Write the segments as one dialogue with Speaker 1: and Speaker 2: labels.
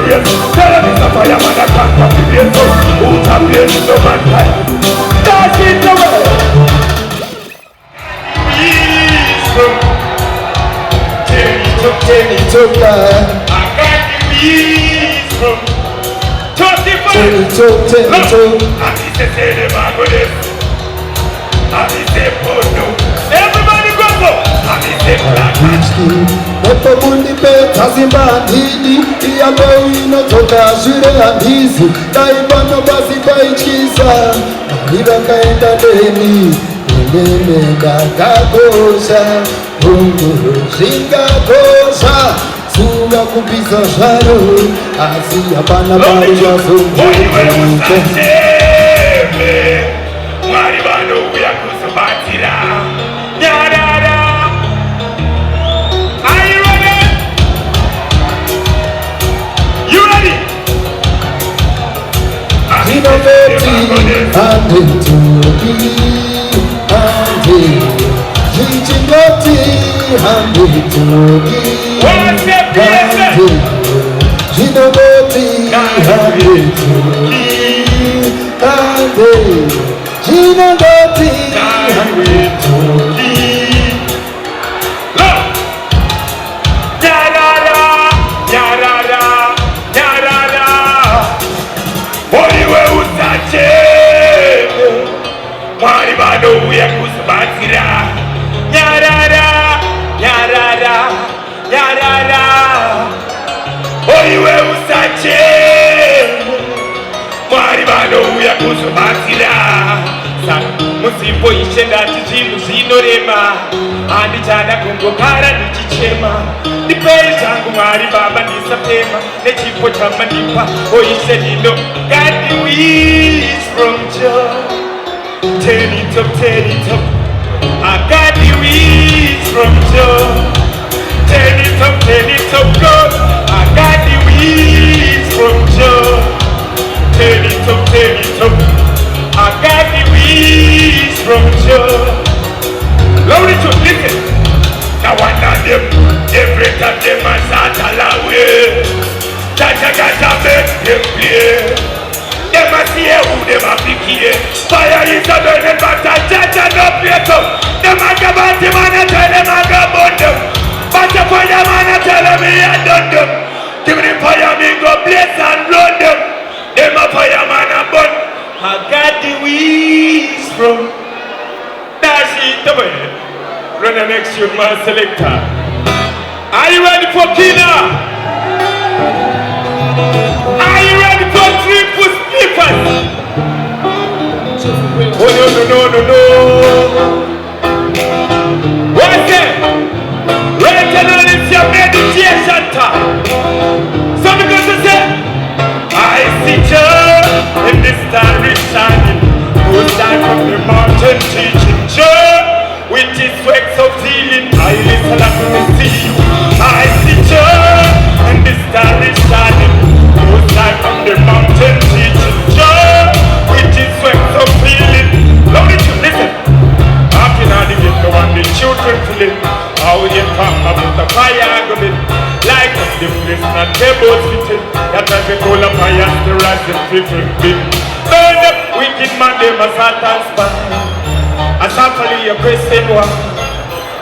Speaker 1: race. Tell them it's a fireman that can't copy the race. Who's a place no man can. That's it the way.
Speaker 2: Take it up there.
Speaker 1: I got the beats from 25.
Speaker 2: Take it up.
Speaker 1: And he say them are good. And he say no. Everybody go up. And he say black.
Speaker 2: Nepo mundi beta zimbandini Iyambo inotoka shire handisi Daibano basi baichisa Mahira kaenda deni Eleme kakakosha Mungu shinga kosha Sunga kupisa sharo Asi apana barisha sunga
Speaker 1: Oiwe usacheme Maribano uya kusubatira Nyarara. Are you ready? You ready?
Speaker 2: Innovati handi tuki handi Jijingoti handi tuki handi Innovati handi tuki handi Innovati handi tuki
Speaker 1: Maribano uya kusubatira Nyarara, nyarara, nyarara Oiwe usache Maribano uya kusubatira Musipo ishenda tizinu zinorema Andi chana kungokara nichichema Nipei changu mwari baba nisapema Nechipo chama nipa Oishe nino God the wish from joy. Turn it up, turn it up. I got the weeds from Joe. Turn it up, God. I got the weeds from Joe. Turn it up. I got the weeds from Joe. Love it to listen. Now one of them, every time they must start allowing. Gotcha, make them play. Them a see who them a pick here. Fire is a burning but a judge and no plate up. Them a go back him and a tell them a go burn them. But the fireman a tell them he a done them. Give me the fire me go blaze and run them. Them a fireman a burn. I got the weeds from Dash it away. Run the next young man selector. Are you ready for Kina? Are you ready for triple slippers? Oh no. What's that? Right now it's your meditation time. So because I said, I see you in this starry shining. Who's down from the mountain teaching you with his sweats of healing. I listen up to see you. I see you in this starry shining. Who's down from the mountain teaching you with his sweats of healing. Love it, listen. Happy now the get the one the children feeling. How you come up with the fire going. Like the place not tables fitting. That as we call a fire the rising different bit. Burn up wicked man they must have and spine. As happily a Christian one.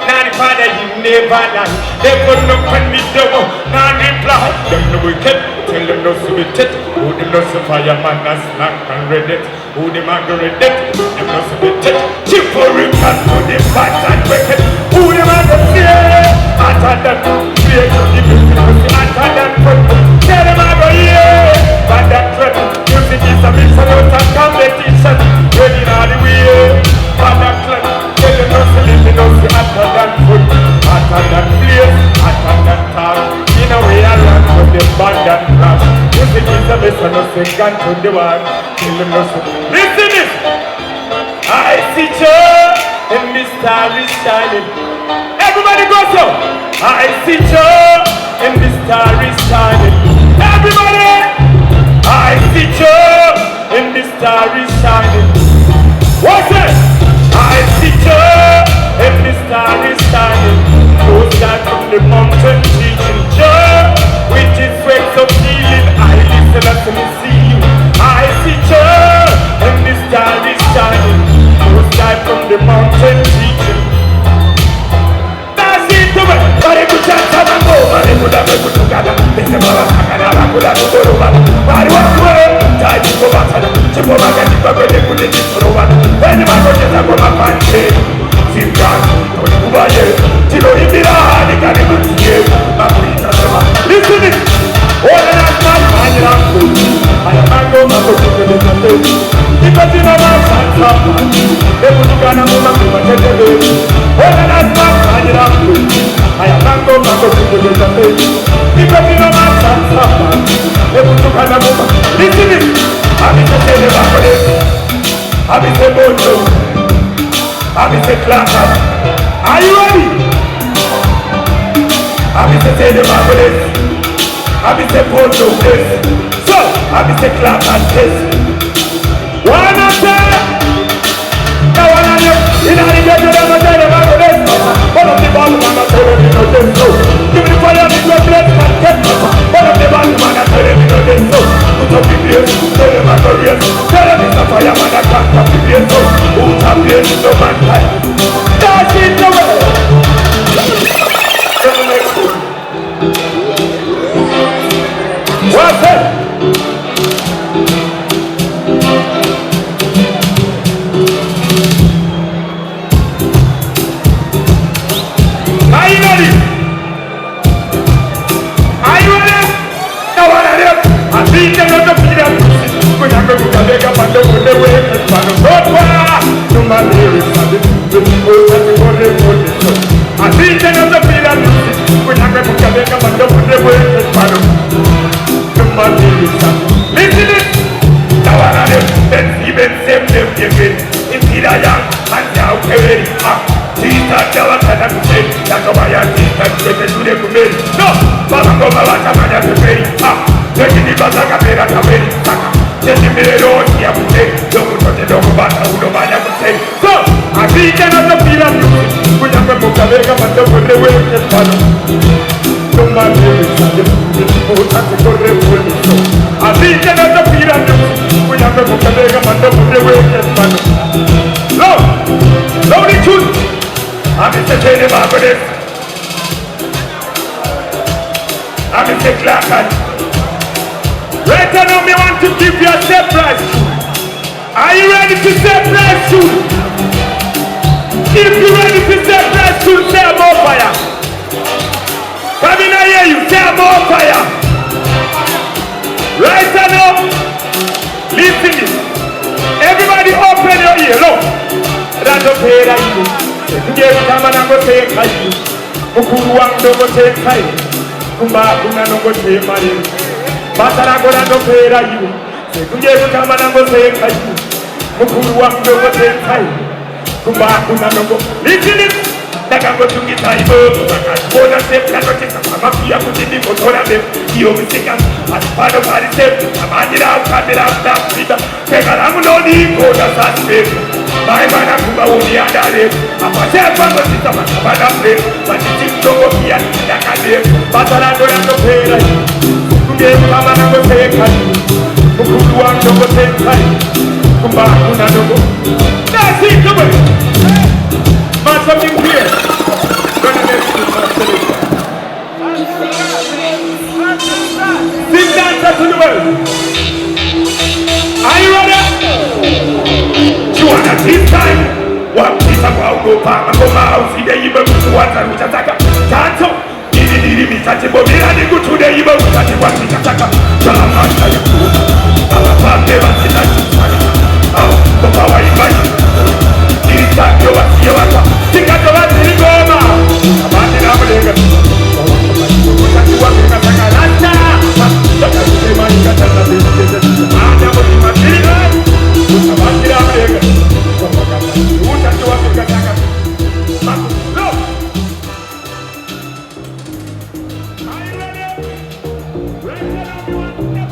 Speaker 1: Now the father he never lie. They put no pen me double. Now reply. Them no wicked. Tell them no submit. Who them no fireman as snack and read it. Who them Margaret it. Them no submit. Chip for him and to the fat and wicked. Who them are the fear. After that fear to the music. After that put. Tell them I go here. But that threat. Music is a mix of competition. Ready now the way. But that threat. Tell them no sleeping. No see after that foot. After that place. After that talk. In a way I run from the band and rap. Music is a mix of no second to the one. Tell them no sleeping. Listen this. I see you in this starry shining. Everybody go so. I see you in this starry shining. Everybody. I see you in this starry shining. What's it? I see you in this starry shining. Goes down from the mountain teaching you with his sweats of healing. Kana muma kuma tetebe Ona nasma kanyira mlu Aya mango mango kukujo tabe Ibe kino masansa Ebutu kana muma Listen it Abise tele bakole Abise bojo Abise klaka Are you ready? Abise tele bakole Abise bojo So Abise klaka Wanna say in a nigga to them, I tell them I'm this. One of the bottom man, I tell them you know this. Give me the fire, me go bless my get. One of the bottom man, I tell them you know this. Put up the place, tell them I'm glorious. Tell them it's a fire man, I can't stop the place. Put up the place, no man time. That's it the way. What's it? Right now, me want to give you a surprise. Are you ready to surprise you? If you're ready to surprise you, say more fire. Come in, I hear you. Say more fire. Right now, listen this. Everybody open your ear. Look. That's okay, that's you. Today, come on, I'm going to say it. Mukuru wangu go say it. Kumba kuna no go say it. Batara go na go pera you. Today, come on, I'm going to say it. Mukuru wangu go say it. Kumba kuna no go. Listen this. Takango tungita ibo, bona sepla noche sama pia kutini motora me, iyo misiga, aspado parise, amanira kamera tapita, pegaramu noni kona saspe, mai mana kumba uni adare, apase pango sita mana pre, pati tongo pia nakade, batara dora no pera, kunge kama na go seka, kukuwa no go seka, kumba kuna no go, that's it, come on. Something here. Sing dancer to the world. Are you ready? You wanna this time? What piece of wow go back and come out? See the evil to what and which attack. Tanto. Didi mi sache bo mi ani go to the evil to what which attack. Jama saya ku. Ala pa de ba sita sita. Oh, papa wa imagine. Yo wata tika to wati ngoma abandi na mlenga wakati wa kika sakalata wakati sema nikatana bidii ana mti matira abandi na mlenga wakati wa kika sakalata no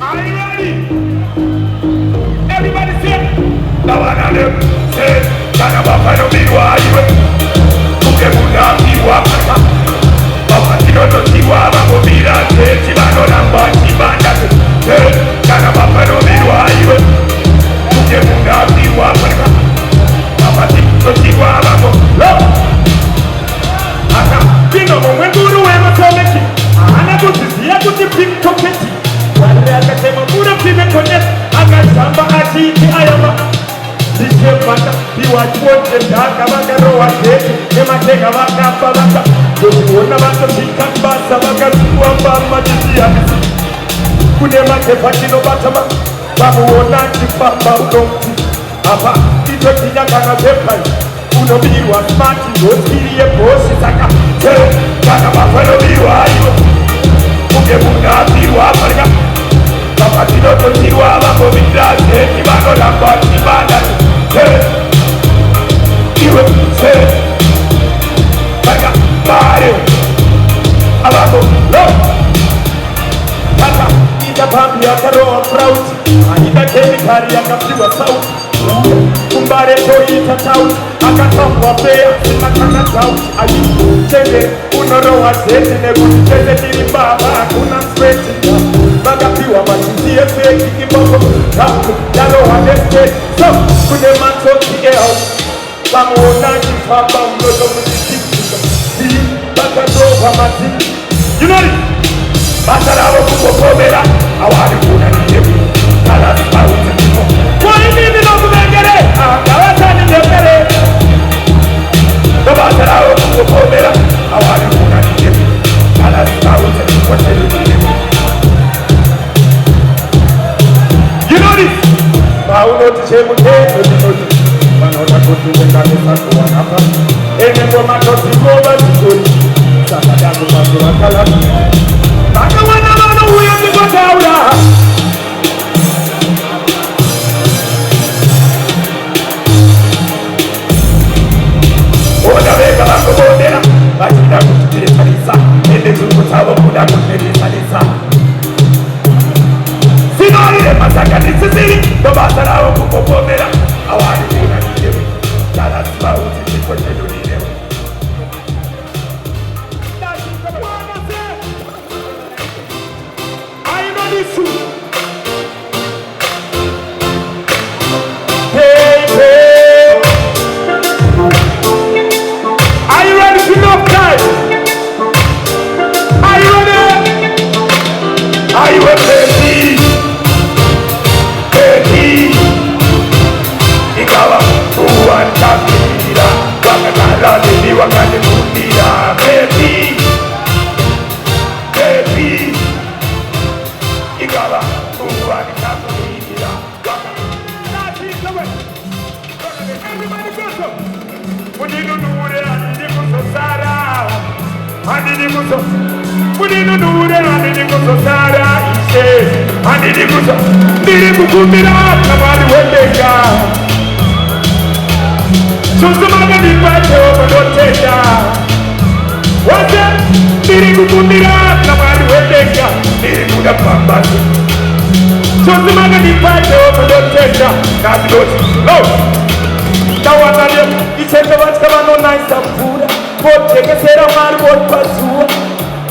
Speaker 1: are you ready everybody say tawanale say kana bafano mirwa iwe kuke muna mirwa paka baba tinono tiwa babo mira te chibano namba chibanda te kana bafano mirwa iwe kuke muna mirwa paka baba tinono tiwa babo lo aka pino mwenguru wema kometi ana kutizia kutipikoketi wale akasema mura pime konet akasamba achiti ayama Mata biwachuote ndaka bagarowa kete emateka bakapalaka kuona batopika basa bakatuwa bamba diziyabisi kunemate patino batama bamuona chipamba udomti apa ito kinyakana zepai unobiwa smart ngosiriye bosi saka kana bafanobiwa iwo uke munabirwa parika kapatino totirwa bakobidrase kibano lambati banda iwe se parika bare abako lo kaka ida pambi akaroa proud aida kemikali akapigwa sauti kumbare toita tauti akatambwa pea simakana tauti ayichende unorowa zeti nekucheze tiri baba hakuna sweti bagapiwa machizie feki kiboko kapu yarowa nesteti so kune matoti eo bamuona kifamba mloto mzikitika bakadova matiki you know it batarabo kukopomera awari kuna niyebu kalasi pauti kwa ini minokubengere akawatani nyepere batarabo kukopomera awari kuna niyebu kalasi pauti kwa telu niyebu you know this pauno tichemu teto tinoti wanota kutuwekane sakuwa hapa ene kwa matoti koba tikori sakadaku pasura kalasi baka wana wana huyo niko taula oda veka bako bondera bachida kutukire salisa ende zungutabo kuda kutukire salisa sinolile masaka nisisiri dobasara oku kupomera awani kuna nijewe kala siba uti niko chedu nijewe Kukumbira kamari wendeka Susumaga nipate omadoteka Wate Niri kukumbira kamari wendeka Niri muda pambasi Susumaga nipate omadoteka Nabiloti No Tawanalio Isete wachkava no naisa pura Poteke sera mari wotpasua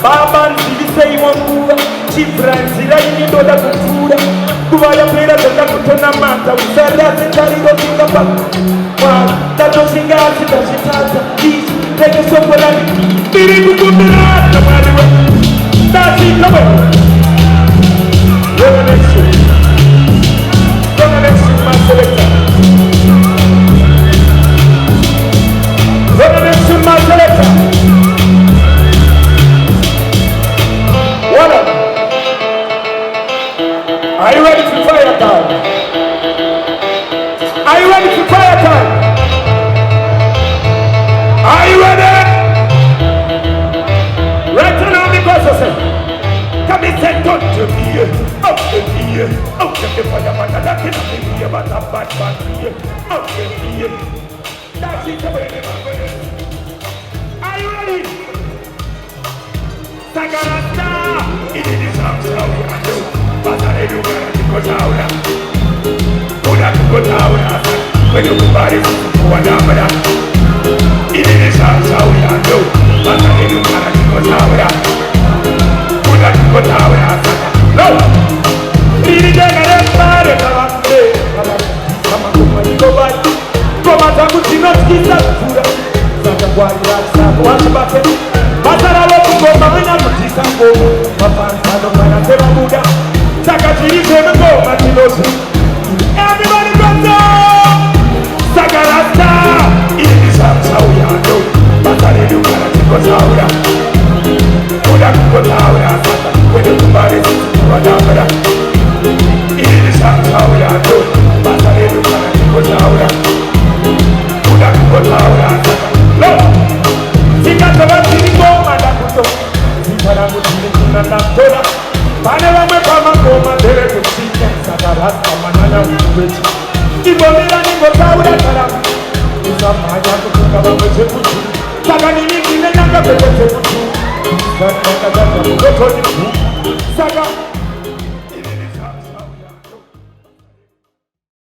Speaker 1: Baba nzivise iwangua Chifra nzira indoda kutura Kuwaya pera tenda kutona manta Usara zetarido kingapa Tato shingasi tashitaza Ishi teke sokolani Biri kukumbira Kamariwe Tashi kawe Revelation Revelation my selector Revelation my selector What up? Are you ready for fire time? Are you ready for fire time? Are you ready? Right now because I said, come and say don't to me. Okay, fire, but I can't be here, but I'm bad, okay, that's it. Are you ready? Sagarasta, it is something I do. Pasare lugar kikotaura Kuda kikotaura Kwenye kubari kuwadamara Inenesa sauyando Pasare lugar kikotaura Kuda kikotaura No Niri jengare pare kawande Kama kumari kobai Koma tangu tinotkisa kura Zaka kwari raksa Wachibake Pasara woku koma wina mutisa ngoma Mapansano kana tema muda Sakachiri sema ngoma tinosi Everybody comes up Sagarasta Ini sauyando Pasare lugar kikotaura Kuda kikotaura Kwenye kubari kuwadamara Ini sauyando Pasare lugar kikotaura Saga